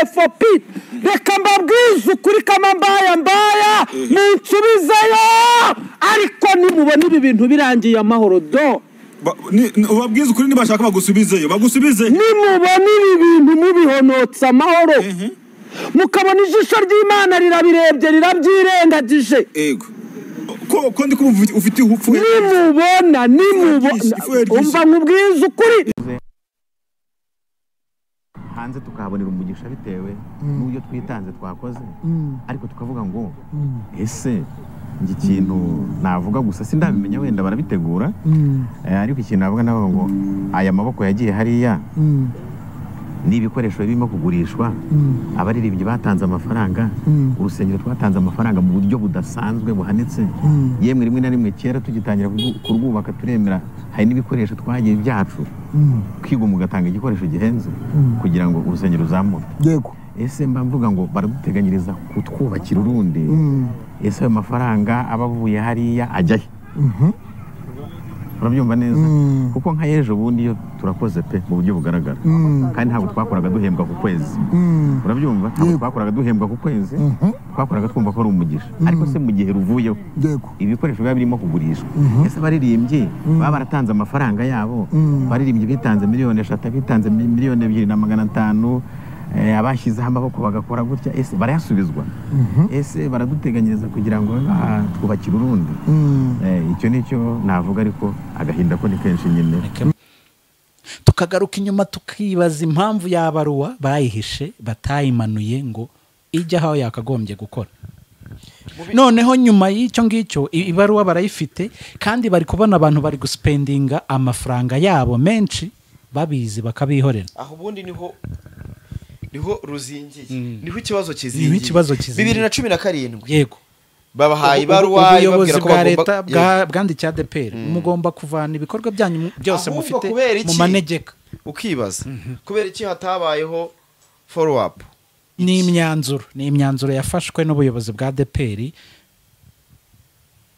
fopi reka mbabwize ukuri kama mbaya munsubizeyo ariko nimubona ibi bintu birangiye amahoro do ubabwize ukuri nibashaka bagusubize nimubona ibi bintu mubihonotse amahoro mukabona ijisho ry'Imana rirabirebye rirabyirengagije yego ko ndi kuvuga ufite upfu nimubona umva nkubwize ukuri hanze tukahabonera umugisha bitewe n'uburyo twitanze twakoze ariko tukavuga ngo ese iki kintu navuga gusa sindabimenya wenda barabitegura ariko ikintu navuga nabo ngo aya maboko yagiye hariya n'ibikoresho birimo kugurishwa abaririmbyi batanze amafaranga urusengero twatanze amafaranga mu buryo budasanzwe buhanitse yemwe rimwe na rimwe kera tugitangira kurwubaka turemera hari n'ibikoresho twagiye byacu kwiga mugatanga igikoresho gihenze kugira ngo urusengero ruzamuke yego ese mba mvuga ngo baraduteganyiriza kutwubakira urundi ese ayo mafaranga abavuye hariya ajyahe urabyumva neza kuko nka ejo bundi iyo turakoze pe mu buryo bugaragara kandi ntabwo twakoraga duhembwa ku kwezi urabyumva ntabwo twakoraga duhembwa ku kwezi twakoraga twumva ko ari umugisha ariko se mu gihe ruvuyeho ibikoresho biba birimo kugurishwa ese baririmbye baba baratanze amafaranga yabo baririmbye bitanze miliyoni 3 bitanze miliyoni 2,500 abashyizeho amaboko bagakora gutya ese barayasubizwa ese baraduteganyiriza kugira ngo twubakire urundi icyo nicyo navuga ariko agahinda ko ni kenshi nyine tukagaruka inyuma tukibaza impamvu yabaruwa bayihishe batayimanuye ngo ijya aho yakagombye gukora noneho nyuma y'icyo ngicyo ibaruwa barayifite kandi bari kubona abantu bari guspendinga amafaranga yabo menshi babizi bakabihorera aho ubundi niho ruzingiye niho ikibazo kizingiye 2017 yego babahaye ibaruwa ubuyobozi bwa leta bwandikiye ADEPR mugomba kuvana ibikorwa byanyu byose mufite mu manegeka ukibaza kubera iki hatabayeho follow up ni imyanzuro yafashwe n'ubuyobozi bwa ADEPR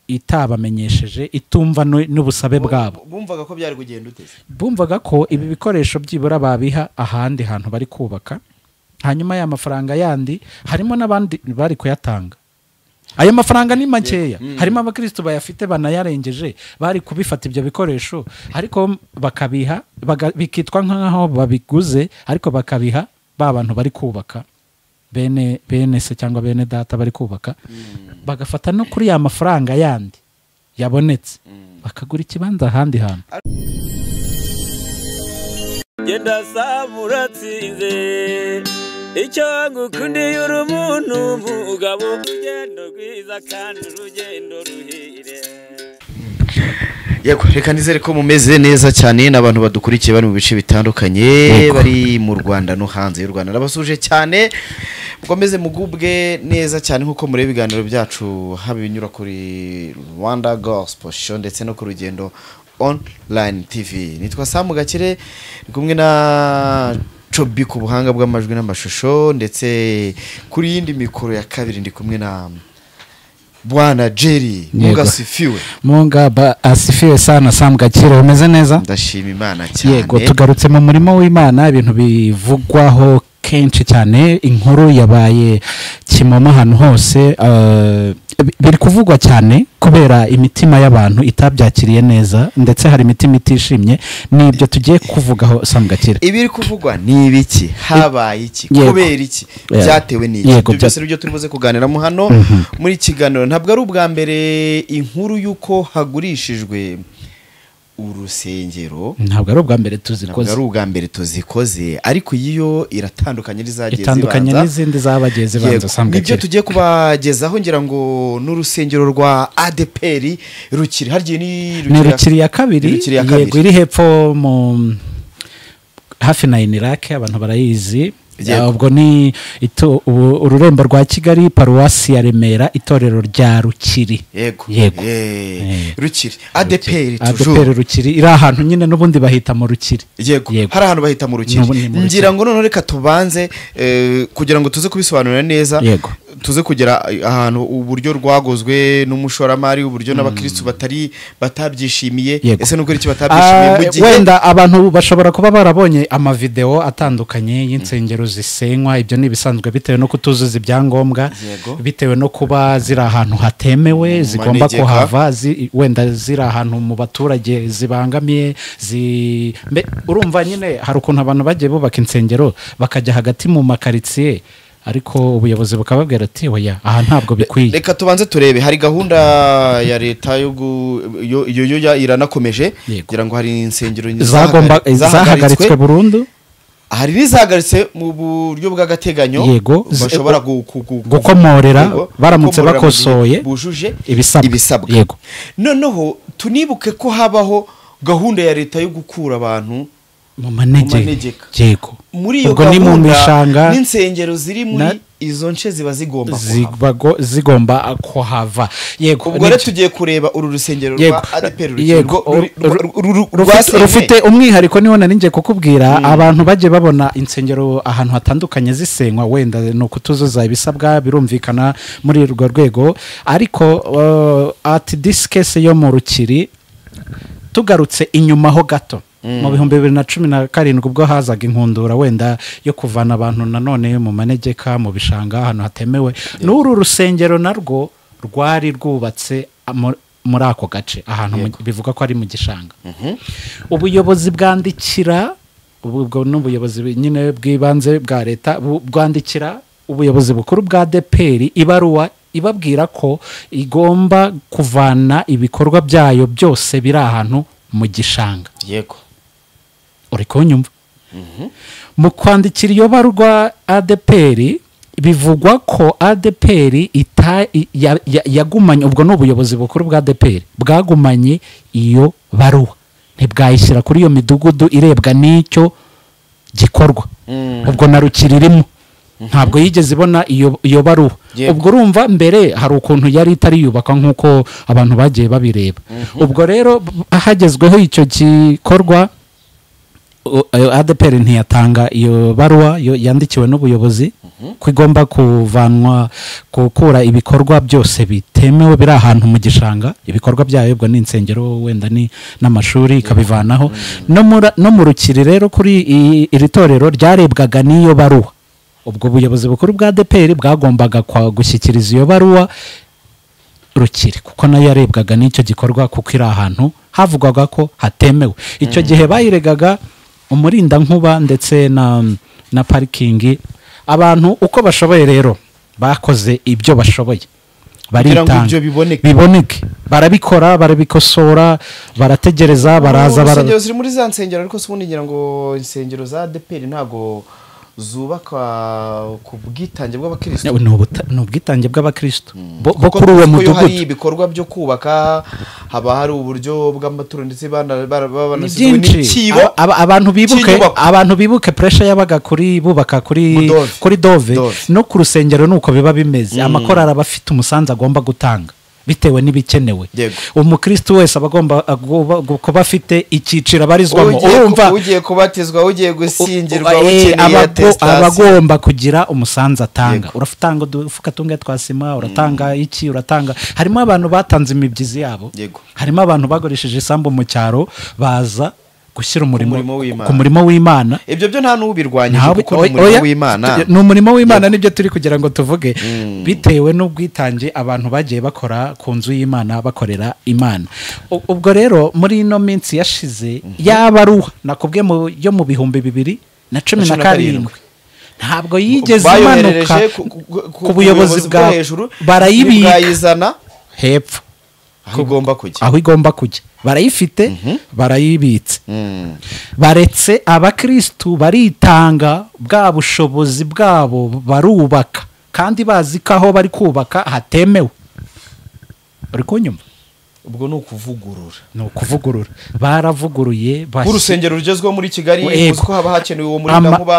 itabamenyesheje itumva n'ubusabe bwabo bumvaga ko byari kugenda uteze bumvaga ko ibi bikoresho byibura babiha ahandi hantu bari kubaka hanyuma ya mafaranga yandi harimo n'abandi bari kuyatanga ayo mafaranga ni makeya harimo abakirisitu bayafite banayarengeje bari kubifata ibyo bikoresho ariko bakabiha bikitwa nkaho babiguze ariko bakabiha ba bantu bari kubaka bene se cyangwa bene data bari kubaka bagafata no kuri ya mafaranga yandi yabonetse bakagura ikibanza ahandi hantu genda samuratsinze icyo ngukundiye uri umuntu mugabo urugendo rwiza kandi urugendo ruhire yego reka nizere ko mumeze neza cyane n'abantu badukurikiye bari mu bice bitandukanye bari mu Rwanda no hanze y'u Rwanda nabasuje cyane mukomeze mugubwe neza cyane nkuko mureba ibiganiro byacu haba ibinyura kuri Rwanda Gospel Show ndetse no ku rugendo online TV nitwa Samu Gakire kumwe na Chobi ku buhanga bw'amajwi n'amashusho ndetse kuri yindi mikoro ya kabiri ndi kumwe na Bwana Jerry Munga asifiwe sana Samu Gakire umeze neza ndashima Imana cyane yego tugarutse mu murimo w'Imana ibintu bivugwaho kenshi cyane inkuru yabaye kimoma ahantu hose biri kuvugwa cyane kubera imitima y'abantu itabyakiriye neza ndetse hari imitima itishimye nibyo tugiye kuvugaho Samu Gakire ibiri kuvugwa ni ibiki habaye iki kubera iki byatewe n'iki byose byo turibuze kuganiramo hano muri kiganiro ntabwo ari ubwa mbere inkuru yuko hagurishijwe urusengero ntabwo ari ubwa mbere tuzikoze ariko iyo iratandukanye itandukanye n'izindi zabagiye zibanza Samu Gakire nibyo tugiye kubagezaho ngira ngo n'urusengero rwa ADEPR Rukiri hargiye ni Rukiri ya kabiri yego iri hepfo mu hafi na Iraq abantu barayizi ubwo ni ururembo rwa Kigali paruwasi ya Remera itorero rya Rukiri yego Rukiri ADEPR Rukiri iri ahantu nyine n'ubundi bahita mu Rukiri yego hari ahantu bahita mu Rukiri ngira ngo none reka tubanze kugira ngo tuze kubisobanurira neza tuze kugera ahantu uburyo rwagozwe n'umushoramari, uburyo n'abakirisitu batabyishimiye. Ese nubwo iki batabyishimiye mu gihe wenda abantu bashobora kuba barabonye amavideo atandukanye y'insengero zisenywa, ibyo ni ibisanzwe bitewe no kutuzuza ibyangombwa, bitewe no kuba ziri ahantu hatemewe, zigomba kuhava, wenda ziri ahantu mu baturage zibangamiye, urumva nyine hari ukuntu abantu bagiye bubaka insengero bakajya hagati mu makaritsiye, ariko ubuyobozi bukababwira ati oya aha ntabwo bikwiye. Reka tubanze turebe, hari gahunda ya leta yo iranakomeje kugira ngo hari insengero zahagaritswe burundu, hari n'izahagaritse mu buryo bw'agateganyo, bashobora gukomorera baramutse bakosoye bujuje ibisabwa. Yego, noneho tunibuke ko habaho gahunda ya leta yo gukura abantu mu manegeka. Yego, muri iyo gahunda n'insengero ziri muri izo nce ziba zigomba kuhava. Yego, ubwo rero tugiye kureba uru rusengero rwa ADEPR rufite umwihariko, niho naringiye kukubwira. Abantu bagiye babona insengero ahantu hatandukanye zisenywa, wenda no kutuzuza ibisabwa, birumvikana muri urwo rwego, ariko at this case yo mu Rukiri, tugarutse inyuma ho gato mu 2017 ubwo hazaga inkundura wenda yo kuvana abantu nanone mu manegeka, mu bishanga, ahantu hatemewe, n'uru rusengero narwo rwari rwubatse muri ako gace, ahantu bivuga ko ari mu gishanga. Ubuyobozi bwandikira, ubwo n'ubuyobozi nyine bw'ibanze bwa leta, bwandikira ubuyobozi bukuru bwa ADEPR ibaruwa ibabwira ko igomba kuvana ibikorwa byayo byose biri ahantu mu gishanga. Yego, uri kunyumva? Mu kwandikira iyo barwa ADEPR bivugwa ko ADEPR yagumanye, ubwo n'ubuyobozi bukuru bwa ADEPR bwagumanye iyo baruwa, ntibwayishyira kuri iyo midugudu irebwa n'icyo gikorwa. Ubwo na Rukiri irimo ntabwo yigeze ibona iyo baruwa. Ubwo urumva mbere hari ukuntu yari itari yubaka nk'uko abantu bagiye babireba. Ubwo rero hagezweho icyo gikorwa, ADEPR ntiyatanga iyo baruwa yandikiwe n'ubuyobozi ko igomba kuvanwa, gukura ibikorwa byose bitemewe biri ahantu mu gishanga, ibikorwa byayo ubwo n'insengero wenda n'amashuri ikabivanaho. No mu Rukiri rero kuri iri torero ryarebwaga n'iyo baruwa. Ubwo ubuyobozi bukuru bwa ADEPR bwagombaga gushyikiriza iyo baruwa Rukiri, kuko nayo yarebwaga n'icyo gikorwa, kuko iri ahantu havugwaga ko hatemewe. Icyo gihe bayiregaga umurindankuba ndetse na parikingi. Abantu uko bashoboye rero bakoze ibyo bashoboye, baritanga biboneke, barabikora, barabikosora, barategereza, baraza insengero ziri muri za nsengero. Ariko ubundi ngira ngo insengero za ADEPR ntago zubaka ku bwitange bw'abakirisitu, ni ubwitange bw'abakirisitu bo kuri uwo mudugudu. Hari ibikorwa byo kubaka, haba hari uburyo bw'amaturo, ndetse banasizwe n'ikibo. Abantu bibuke pressure yabaga bubaka kuri Dove, no ku rusengero nuko biba bimeze. Amakorari aba afite umusanzu agomba gutanga bitewe n'ibikenewe. Umukristo wese abagomba kuba afite icyiciro abarizwamo. Urumva, ugiye kubatizwa, ugiye gushyingirwa, ukeneye attestation, abagomba kugira umusanzu atanga. Urafutanga udufuka tunge twasima, uratanga iki, uratanga. Harimo abantu batanze imibyizi yabo, harimo abantu bagoresheje isambu mu cyaro baza gushyira ku murimo w'Imana. Ibyo byo nta n'ubirwanya, kuko umurimo w'Imana ni umurimo w'Imana, nibyo turi kugira ngo tuvuge, bitewe n'ubwitange abantu bagiye bakora ku nzu y'Imana, bakorera Imana. Ubwo rero muri ino minsi yashize yabaruha nakubwiye yo mu 2017 ntabwo yigeze imanuka ku buyobozi bwa hejuru, barayibika hepfo aho igomba kujya, barayifite, barayibitse. Baretse abakirisitu baritanga, bwa bushobozi bwabo barubaka, kandi bazi ko aho bari kubaka hatemewe. Uri kunyumva? Ubwo ni ukuvugurura, baravuguruye. Urusengero rugezweho muri Kigali, uko haba hakenewe uwo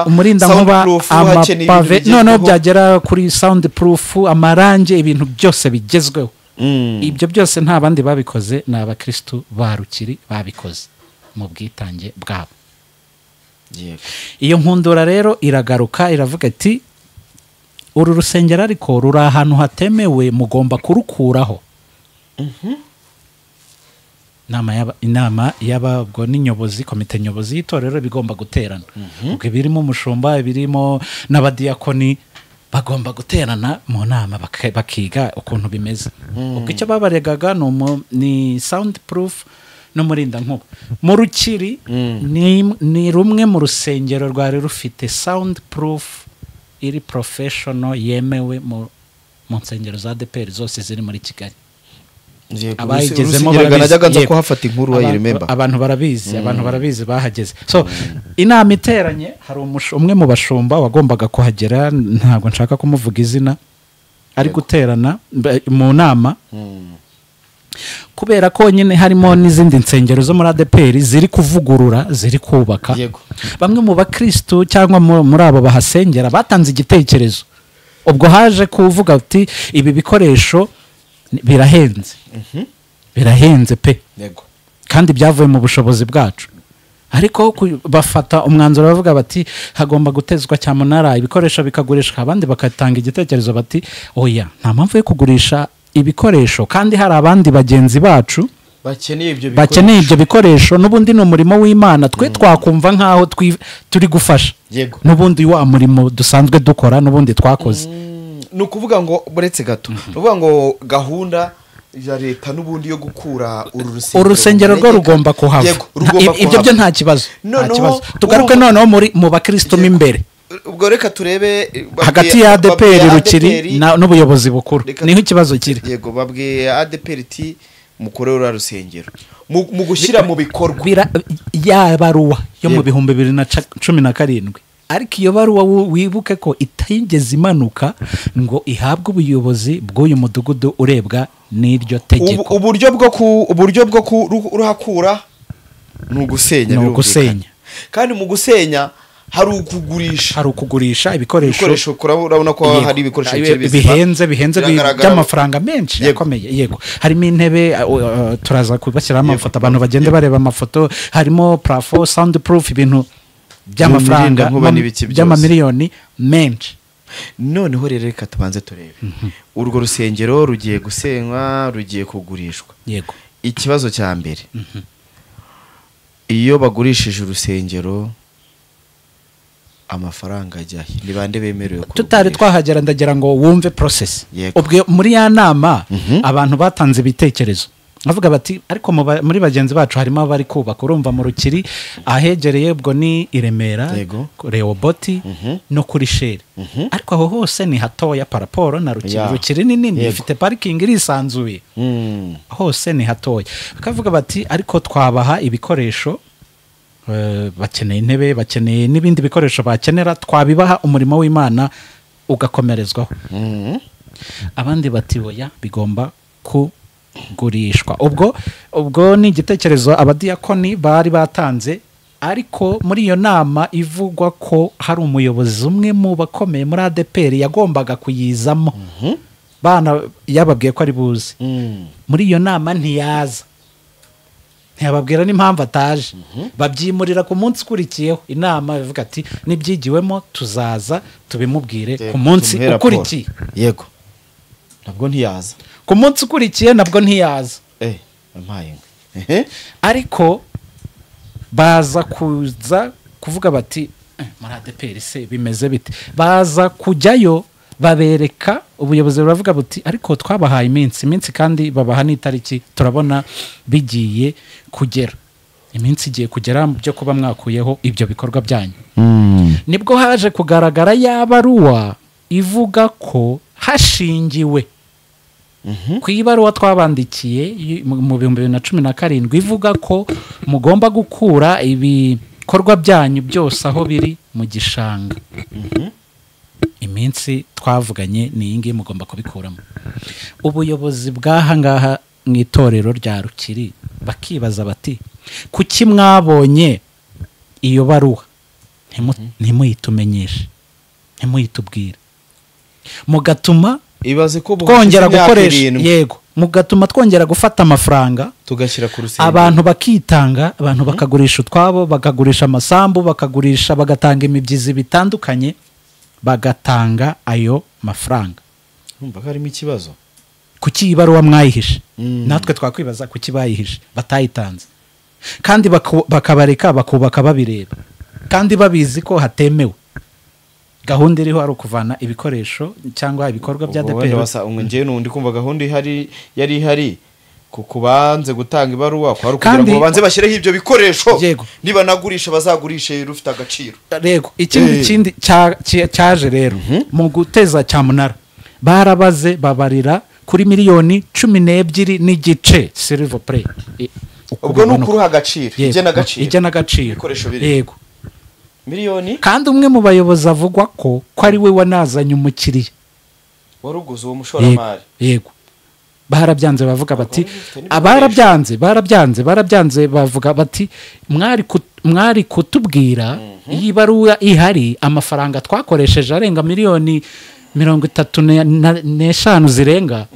umurindankuba, amapave, noneho byagera kuri soundproof, amarange, ibintu byose bigezweho. Ibyo byose nta bandi babikoze, ni abakirisitu ba Rukiri babikoze mu bwitange bwabo. Iyo nkundura rero iragaruka iravuga ati uru rusengero ariko ruri ahantu hatemewe mugomba kurukuraho. Inama y'ababwo n'inyobozi, komite nyobozi y'itorero bigomba guterana. Ubwo birimo umushumba, birimo n'abadiyakoni bagomba guterana mu nama bakiga ukuntu bimeze. Ubwo icyo babaregaga ni sound proof n'umurinda nkuba. Mu Rukiri ni rumwe mu rusengero rwari rufite sound proof iri professional yemewe mu nsengero za ADEPR zose ziri muri Kigali. Abayigezemo najyaga kuhafata inkuru remember. Abantu barabizi bahageze. So inama iteranye, hari umwe mu bashumba wagombaga kuhagera, ntabwo nshaka kumuvuga izina, ari guterana mu nama. Kubera ko nyine harimo n'izindi nsengero zo muri ADEPR ziri kuvugurura, ziri kubaka. Bamwe mu bakirisitu cyangwa muri abo bahasengera batanze igitekerezo. Ubwo haje kuvuga ati ibi bikoresho birahenze. Birahenze pe. Kandi byavuye mu bushobozi bwacu. Ariko bafata umwanzuro bavuga bati hagomba gutezwa cyamunara ibikoresho bikagurishwa, abandi bakatanga igitekerezo bati oya, nta mpamvu yo kugurisha ibikoresho kandi hari abandi bagenzi bacu bakeneye ibyo bikoresho, n'ubundi ni umurimo w'Imana, twe twakumva nkaho turi gufasha. N'ubundi wa murimo dusanzwe dukora n'ubundi twakoze. Ni ukuvuga ngo buretse gato, uvuga ngo gahunda ya leta n'ubundi yo gukura urusengero rwo rugomba kuhava. Ibyo byo nta kibazo. Tugaruke noneho mu bakirisitu mo imbere. Ubwo reka turebe hagati ya ADEPR Rukiri n'ubuyobozi bukuru niho ikibazo kiri. Yego, babwiye ADEPR iti mukorera urusengero mu gushyira mu bikorwa ya baruwa yo mu 2017. Ariko iyo baruwa wibuke ko itayigeze imanuka ngo ihabwe ubuyobozi bw'uyu mudugudu urebwa n'iryo tegeko. Uburyo bwo kuruhakura ni ugusenya. Kandi mu gusenya hari ukugurisha ibikoresho. Urabona ko hari ibikoresho bihenze by'amafaranga menshi yakomeye. Yego, harimo intebe, turaza kubashyiramo amafoto abantu bagende bareba amafoto, harimo plafond, sound proof, ibintu by'amafaranga by'amamiliyoni menshi. Noneho rero reka tubanze turebe urwo rusengero rugiye gusenywa, rugiye kugurishwa. Yego, ikibazo cya mbere, iyo bagurishije urusengero amafaranga ajyahe? Ni bande bemerewe ko? Tutari twahagera ndagira ngo wumve process. Ubwo muri ya nama abantu batanze ibitekerezo bavuga bati ariko muri bagenzi bacu harimo abari kubaka. Urumva mu Rukiri ahegereye ubwo ni i Remera, Reoboti no kuri Sheri. Ariko aho hose ni hatoya paraporo na Rukiri. Rukiri ni nini, ifite parking irisanzuye. Hose ni hatoya. Bakavuga bati ariko twabaha ibikoresho, bakeneye intebe, bakeneye n'ibindi bikoresho bakenera, twabibaha umurimo w'Imana ugakomerezwaho. Abandi bati oya, bigomba kugurishwa. Ubwo ni igitekerezo abadiyakoni bari batanze. Ariko muri iyo nama ivugwa ko hari umuyobozi umwe mu bakomeye muri ADEPR yagombaga kuyizamo. Bana yababwiye ko ari buzi. Muri iyo nama ntiyaza, ntiyababwira n'impamvu ataje. Babyimurira ku munsi ukurikiyeho. Inama ivuga ati nibyigiwemo tuzaza tubimubwire ku munsi ukurikiye. Yego, nabwo ntiyaza. Ku munsi ukurikiye nabwo ntiyaza. Ariko baza kuvuga bati muri ADEPR se bimeze bite? Baza kujyayo babereka, ubuyobozi buravuga buti ariko twabahaye iminsi kandi babaha n'itariki, turabona bigiye kugera, iminsi igiye kugera byo kuba mwakuyeho ibyo bikorwa byanyu. Nibwo haje kugaragara ya baruwa ivuga ko hashingiwe ku ibaruwa twabandikiye mu 2017 ivuga ko mugomba gukura ibikorwa byanyu byose aho biri mu gishanga. Iminsi twavuganye ni iyi ngiyi mugomba kubikuramo. Ubuyobozi bw'aha ngaha mu itorero rya Rukiri bakibaza bati kuki mwabonye iyo baruwa ntimuyitumenyeshe, ntimuyitubwire, mugatuma twongera gukoresha, yego, mugatuma twongera gufata amafaranga tugashyira ku rusengero, abantu bakitanga, abantu bakagurisha utwabo, bakagurisha amasambu, bakagurisha, bagatanga imibyizi bitandukanye, bagatanga ayo mafaranga. Urumva ko harimo ikibazo. Kuki ibaruwa mwayihishe? Natwe twakwibaza kuki bayihishe batayitanze, kandi bakabareka bakubaka babireba, kandi babizi ko hatemewe. Gahunda iriho ari ukuvana ibikoresho cyangwa ibikorwa bya ADEPR. Ngewe n'undi kumva gahunda yari ihari kubanze gutanga ibaruwa kwari kugira ngo banze bashyireho ibyo bikoresho, niba nagurisha bazagurishe rufite agaciro. Rego ikindi cyaje rero mu guteza cyamunara, barabaze babarira kuri miliyoni 12 n'igice silver play. Ubwo n'ukuru agaciro igena agaciro ibikoresho biri. Yego, miliyoni. Kandi umwe mu bayobozi avugwa ko ari we wanazanye umukiriya waruguze uwo mushoramari. Yego, barabyanze bavuga bati barabyanze bavuga bati mwari kutubwira iyi baruwa ihari, amafaranga twakoresheje arenga miliyoni 35 zirenga,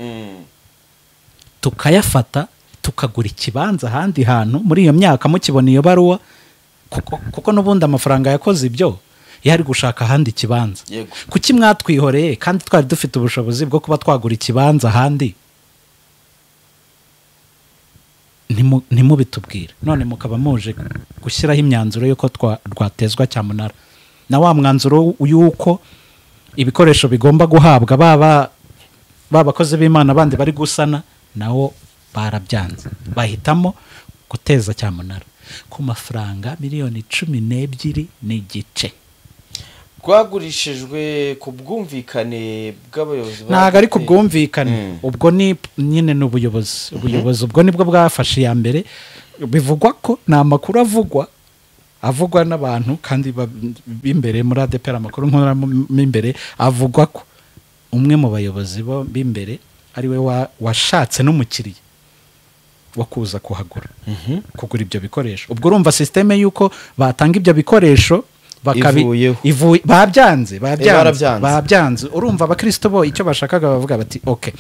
tukayafata tukagura ikibanza ahandi hantu muri iyo myaka mukibona iyo baruwa, kuko n'ubundi amafaranga yakoze ibyo yari gushaka ahandi ikibanza. Kuki mwatwihoreye kandi twari dufite ubushobozi bwo kuba twagura ikibanza ahandi? Ntimubitubwire, none mukaba muje gushyiraho imyanzuro y'uko rwatezwa cyamunara, na wa mwanzuro y'uko ibikoresho bigomba guhabwa babakozi b'Imana bandi bari gusana, nawo barabyanze, bahitamo guteza cyamunara ku mafaranga miliyoni 12 n'igice. Rwagurishijwe ku bwumvikane bw'abayobozi. Ntago ari ku bwumvikane, ubwo ni nyine n'ubuyobozi ubwo nibwo bwafashe ya mbere. Bivugwa ko nta makuru avugwa n'abantu kandi b'imbere muri ADEPR, amakuru nk'immbere avugwa ko umwe mu bayobozi bo b'imbere ari we washatse n'umukiriya wo kuza kugura ibyo bikoresho. Ubwo urumva systeme yuko batanga ibyo bikoresho babyanze. Urumva abakristo bo icyo bashakaga bavuga bati okay,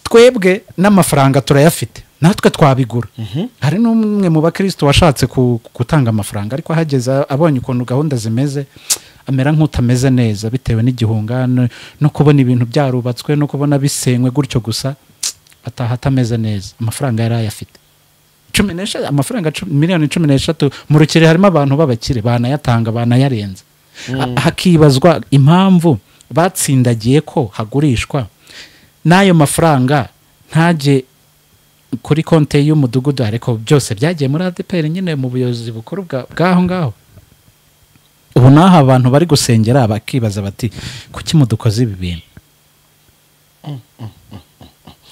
twebwe n'amafaranga turayafite, natwe twabigura. Hari n'umwe mu bakristo washatse gutanga amafaranga, ariko ahageze abonye ukuntu gahunda zimeze, amera nk'utameze neza bitewe n'igihunga no kubona ibintu byarubatswe no kubona bisenywe gutyo gusa, atameze neza. Amafaranga yari ayafite amafaranga miliyoni 13 mu Rukiri harimo abantu b'abakire banayatanga banayarenze. Hakibazwa impamvu batsindagiye ko hagurishwa n'ayo mafaranga ntaje kuri konte y'umudugudu, ariko byose byagiye muri ADEPR nyine mu buyobozi bukuru bwaho ngaho. Ubu naho abantu bari gusengera bakibaza bati kuki mudukoze ibi bintu?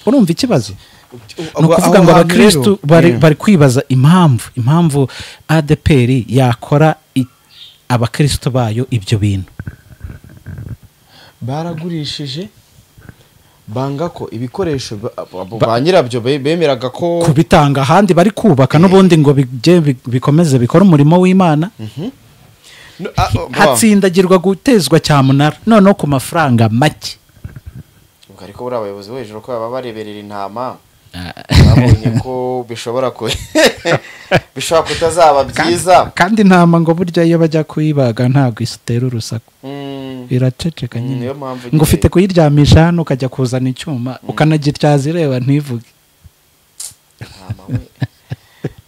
Urumva ikibazo? No kuvuga ngo abakristo bari kwibaza impamvu ADEPR yakora abakristo bayo ibyo bintu. Baragurishije banga ko ibikoresho ba nyirabyo bemeraga ko kubitanga ahandi bari kubaka n'ubundi ngo bikomeze bikora umurimo w'Imana. Hatsindagirwa gutezwa cyamunara noneho ku mafaranga make. Ariko buri abayobozi bo hejuru ko baba bareberera intama, babonye ko bishobora kutazaba byiza. Kandi intama ngo burya iyo bajya kuyibaga ntabwo isutera urusaku, iraceceka nyine. Ngo ufite kuyiryamisha hano ukajya kuzana icyuma ukanagityaza ireba ntivuge.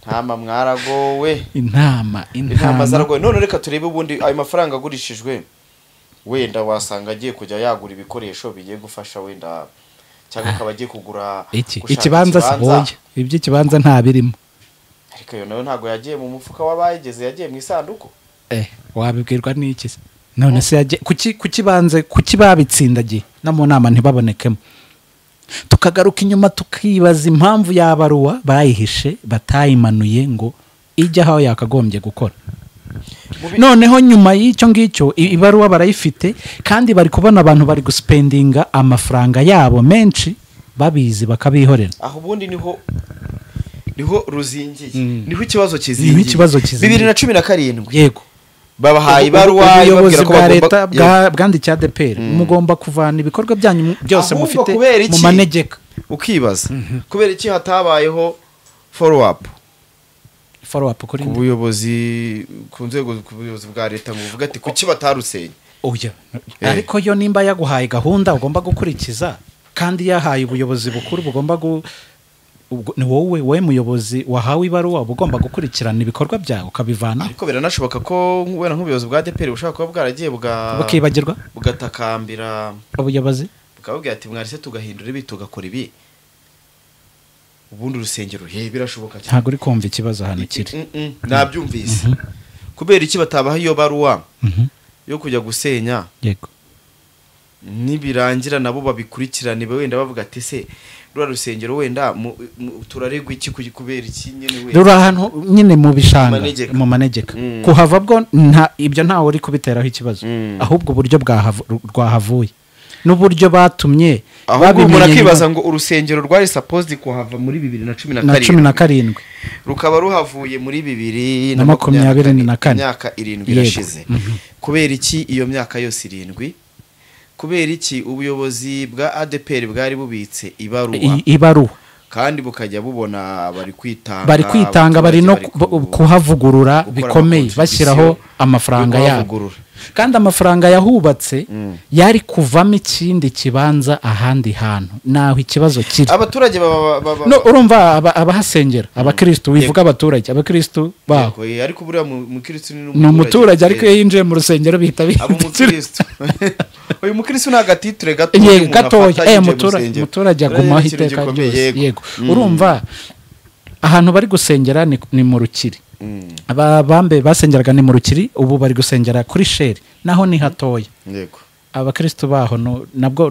Intama mwaragowe. Intama zaragowe. None reka turebe ubundi ayo mafaranga agurishijwe, wenda wasanga agiye kujya yagura ibikoresho bigiye gufasha wenda, cyangwa akaba agiye kugura ikibanza siboye. Ibyo ikibanza nta birimo, ariko yo nayo ntago yagiye mu mufuka w'abayigeze, yagiye mu isanduku. Wabibwirwa n'iki se? None se yagiye kuki babitsindagiye no mu nama ntibabonekemo? Tukagaruka inyuma tukibaza impamvu yabaruwa bayihishe batayimanuye ngo ijya aho yakagombye gukora. Noneho nyuma y'icyo ngicyo ibaruwa barayifite, kandi bari kubona abantu bari guspendinga amafaranga yabo menshi babizi bakabihorera. Aho ubundi niho ruzingiye, niho ikibazo kizingiye. 2017 yego babahaye ibaruwa ibabwira ko bwa leta bwandikiye ADEPR mugomba kuvana ibikorwa byanyu byose mufite mu manegeka. Ukibaza kubera iki hatabayeho follow up kuri ubuyobozi ku nzego bwa leta ngo uvuga ati kuki batarusenye? oya ariko yo nimba yaguhaye gahunda ugomba gukurikiza kandi yahaye ubuyobozi bukuru bugomba ni wowe muyobozi wahawe ibaruwa ugomba gukurikirana ibikorwa byawe ukabivana. ariko biranashoboka ko wenda nk'ubuyobozi bwa ADEPR bushaka kuba bwaragiye bukibagirwa bugatakambira ubuyobozi bukababwira ati mwarise tugahindura ibi tugakora ibi ubundi urusengero birashoboka cyane. ntabwo uri kumva ikibazo hano kiri. nabyumvise kubera iki batabaha iyo baruwa yo kujya gusenya yego nibirangira nabo babikurikirane wenda bavuga ati se rura rusengero wenda turaregwa iki kubera iki nyene wenda rura ahantu nyine mu bishanga mu manegeka kuhava bwo ibyo ntawe uri kubiteraho ikibazo ahubwo uburyo rwahavuye n'uburyo batumye babimenye ngo urusengero rwari supposed kuhava muri 2017 rukaba ruhavuye muri 2024 imyaka 7 irashize. kubera iki iyo myaka yose 7? kubera iki ubuyobozi bwa ADEPR bwari bubitse ibaruwa kandi bukajya bubona bari kwitanga bari no kuhavugurura bikomeye bashyiraho amafaranga yabo kandi amafaranga yahubatse yari kuvamo ikindi kibanza ahandi hantu naho ikibazo kiri. abaturage no urumva abahasengera abakirisitu wivuga abakirisitu baho ariko buriya mukirisitu ni umuturage ariko iyo yinjiye mu rusengero bihita umukirisitu uyu mukirisitu ni agatitre gatoya umuturage agumaho iteka ryose. yego urumva ahantu bari gusengera ni mu Rukiri. abambe basengeraga ni mu Rukiri ubu bari gusengera kuri sheri naho ni hatoya. yego abakristo baho nabwo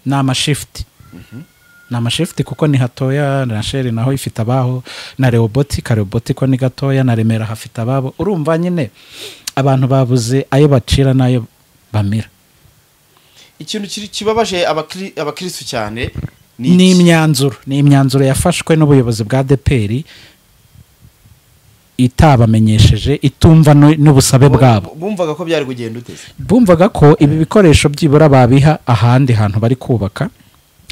ni amashifti ni amashifti kuko ni hatoya na sheri naho ifite abaho na Rehobothi ko ni gatoya na Remera hafite ababo. urumva nyine abantu babuze ayo bacira nayo bamira. ikintu kibabaje abakristo cyane ni imyanzuro yafashwe n'ubuyobozi bwa ADEPR itabamenyesheje itumva n'ubusabe bwabo. bumvaga ko byari kugenda uteze bumvaga ko ibi bikoresho byibura babiha ahandi hantu bari kubaka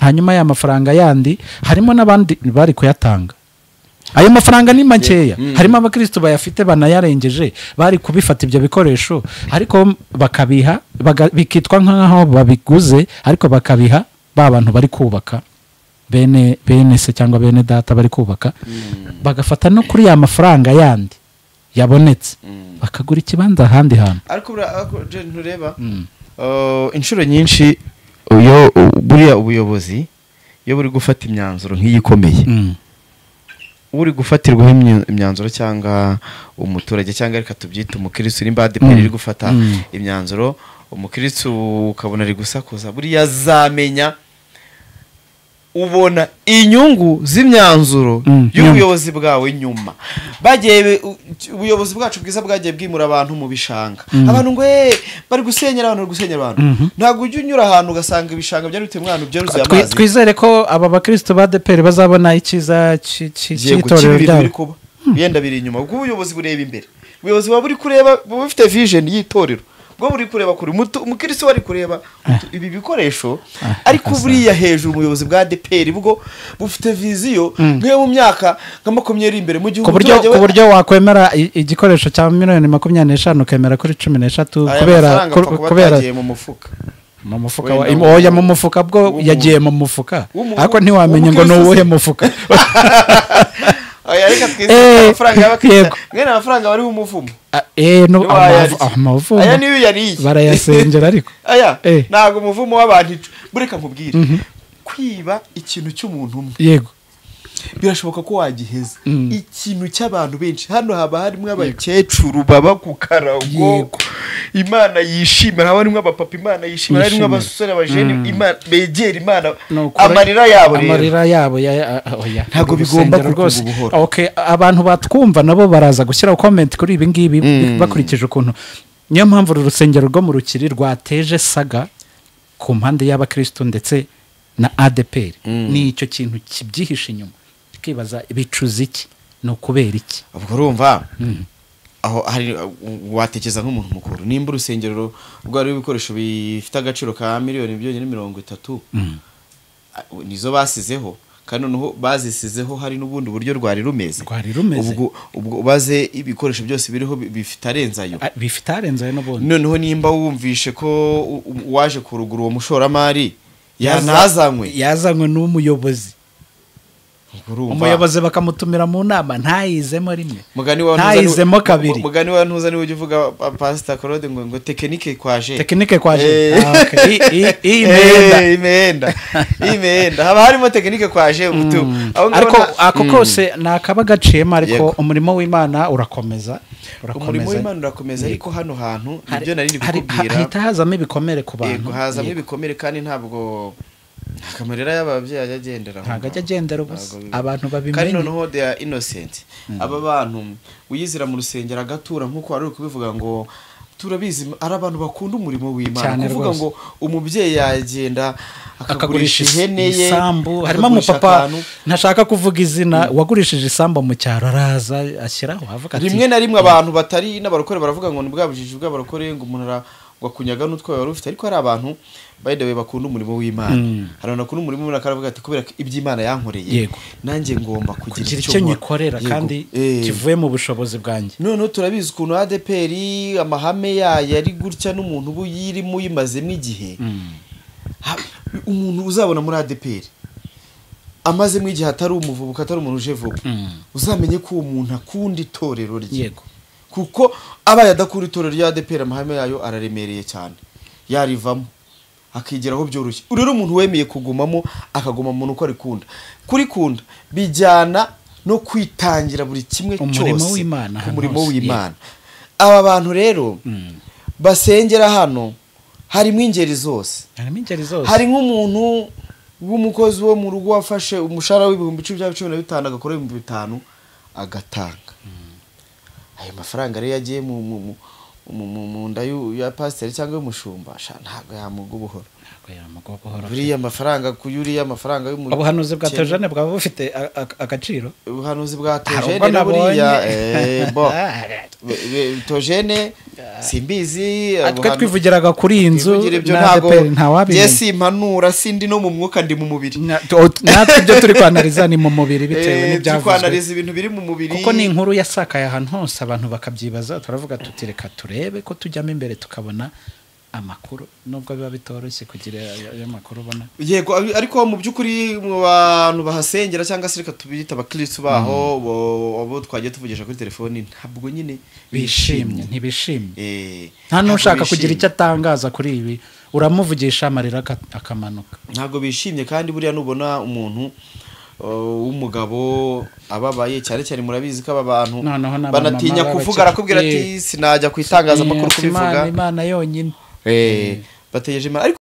hanyuma ya mafaranga yandi harimo n'abandi bari kuyatanga. ayo mafaranga ni makeya harimo abakristo bayafite banayarengeje bari kubifata ibyo bikoresho ariko bakabiha bikitwa nk'aho babiguze ariko bakabiha ba bantu bari kubaka bene se cyangwa bene data bari kubaka bagafata no kuri ya mafaranga yandi yabonetse bakagura ikibanza ahandi hantu. ariko ntureba inshuro nyinshi buriya ubuyobozi iyo buri gufata imyanzuro nk'iyikomeye uri gufatirwaho imyanzuro cyangwa umuturage cyangwa reka tubyite umukirisitu nimba ADEPR iri gufata imyanzuro umukirisitu ukabona ari gusakuza buriya zamenya ubona inyungu z'imyanzuro y'ubuyobozi bwawe nyuma bagiye ubuyobozi bwacu bwiza bwagiye bwimura abantu mu bishanga abantu ngo bari gusenyera abantu ntabwo ujya unyura ahantu ugasanga ibishanga byari bite mwana byaruzuye amazi. twizere ko aba bakristo ba ADEPR bazabona ikiza cy'itorero ryabo yenda biri inyuma ubwo ubuyobozi bureba imbere ubuyobozi buba buri kureba bufite vision y'itorero bwo buri kureba kuri umukirisitu wari kureba ibi bikoresho ariko buriya hejuru umuyobozi bwa ADEPR bwo bufite viziyo nk'iyo mu myaka nka 20 imbere mu gihugu ku buryo wakwemera igikoresho cya 25 ukemera kuri 13 kubera yagiye mu mufuka oya mu mufuka bwo yagiye mu mufuka ariko ntiwamenye ngo ni uwuhe mufuka. reka twizere amafaranga y'abakirisitu mwene amafaranga bariho umuvumo amavumo aya niyo yariye barayasengera ariko ntabwo umuvumo w'abantu bureka nkubwire kwiba ikintu cy'umuntu umwe yego birashoboka ko wagiheza ikintu cy'abantu benshi hano haba harimo abakecuru baba ku karago Imana yishimira haba harimo abapapa Imana yishimira harimo abasore abajeni Imana begera Imana amarira yabo ntago bigomba rwose. Okay abantu batwumva nabo baraza gushyira comment kuri ibi ngibi bakurikije ukuntu niyo mpamvu urusengero rwo mu Rukiri rwateje saga ku mpande y'abakristo ndetse na ADEPR ni icyo kintu kibyihishe inyuma kibaza bicuza iki no kubera iki. ubwo urumva aho hari watekeza nk'umuntu mukuru nimba urusengero rwari ibikoresho bifite agaciro ka miliyoni 230 nizo basizeho kandi noneho bazisizeho hari n'ubundi buryo rwari rumeze ubwo baze ibikoresho byose biriho bifite arenzayo n'ubundi noneho nimba wumvishe ko waje kurugura uwo mushoramari yazanywe n'umuyobozi umuyobozi bakamutumira mu nama ntayizemo rimwe ntayizemo kabiri mugani wa ntuza niwe ujya uvuga Pastor Claude ngo tekinike kwaje imenda haba harimo tekinike kwaje ariko ako kose nakaba gaciyemo ariko umurimo w'Imana urakomeza umurimo w'Imana urakomeza ariko hano hantu nibyo nari ndi kukubwira hita hazamo ibikomere ku bantu hazamo ibikomere kandi ntabwo akamarira y'ababyeyi agendera ntago agendera ubusa abantu babimenye kandi noneho they are innocent aba bantu uyizira mu rusengero agatura nkuko wari kubivuga ngo turabizi ari abantu bakunda umurimo w'Imana kuvuga ngo umubyeyi yagenda akagurisha ihene ye isambu harimo umupapa ntashaka kuvuga izina wagurishije isambu mu cyaro araza ashyiraho avuga ati rimwe na rimwe abantu batari n'abarokore baravuga ngo nibwabujije bw'abarokore ngo umuntu wakunyaga n'utwo wari ufite ariko hari abantu by the way bakunda umurimo w'Imana hari abantu bakunda umurimo w'Imana karavuga ati kubera iby'Imana yankoreye nanjye ngomba kugira icyo nyikorera kandi kivuye mu bushobozi bwanjye none turabizi ukuntu ADEPR amahame yayo ari gutya n'umuntu ubu yirimo yimazemo igihe umuntu uzabona muri ADEPR amazemo igihe atari umuvubuka atari umuntu uje vuba uzamenye ko uwo muntu akunda itorero rye kuko abaye adakura itorero rya ADEPR amahame yayo araremereye cyane yarivamo akigeraho byoroshye urero umuntu wemeye kugumamo akaguma mu nuko arikunda kurikunda bijyana no kwitangira buri kimwe cyose umurimo w'Imana aba bantu rero basengera hano harimo ingeri zose hari nk'umuntu w'umukozi wo mu rugo wafashe umushahara w'ibihumbi 10,15 agakora 5,000 agatanga ayo mafaranga rero yagiye mu nda ya pasiteri cyangwa y'umushumba ntabwo yamuga ubuhoro buriya amafaranga kuyuriya amafaranga y'umuntu ubuhanuzi bwa Tojene bwaba bufite agaciro ubuhanuzi bwa Tojene buriya Tojene simbizi twe twivugiraga kuri inzu Jesse impanura sindi no mu mwuka ndi mu mubiri natwe ibyo turi kwanariza ni mu mubiri bitewe n'ibyavuzwe kwanariza ibintu biri mu mubiri kuko ni inkuru yasakaye ahantu hose abantu bakabyibaza turavuga tuti reka turebe ko tujyamo imbere tukabona amakuru nubwo biba bitoroshye kugira ayo makuru ubona yego ariko mu by'ukuri mu bantu bahasengera cyangwa se reka tubita abakirisitu baho abo twagiye tuvugisha kuri telefoni ntabwo nyine ntibishimye nta n'ushaka kugira icyo atangaza kuri ibi uramuvugisha amarira akamanuka ntabwo bishimye kandi buriya nubona umuntu w'umugabo ababaye cyane cyane murabizi ko aba bantu banatinya kuvuga arakubwira ati sinajya kwitangaza amakuru kubivuga Imana yonyine bategereje Imana ariko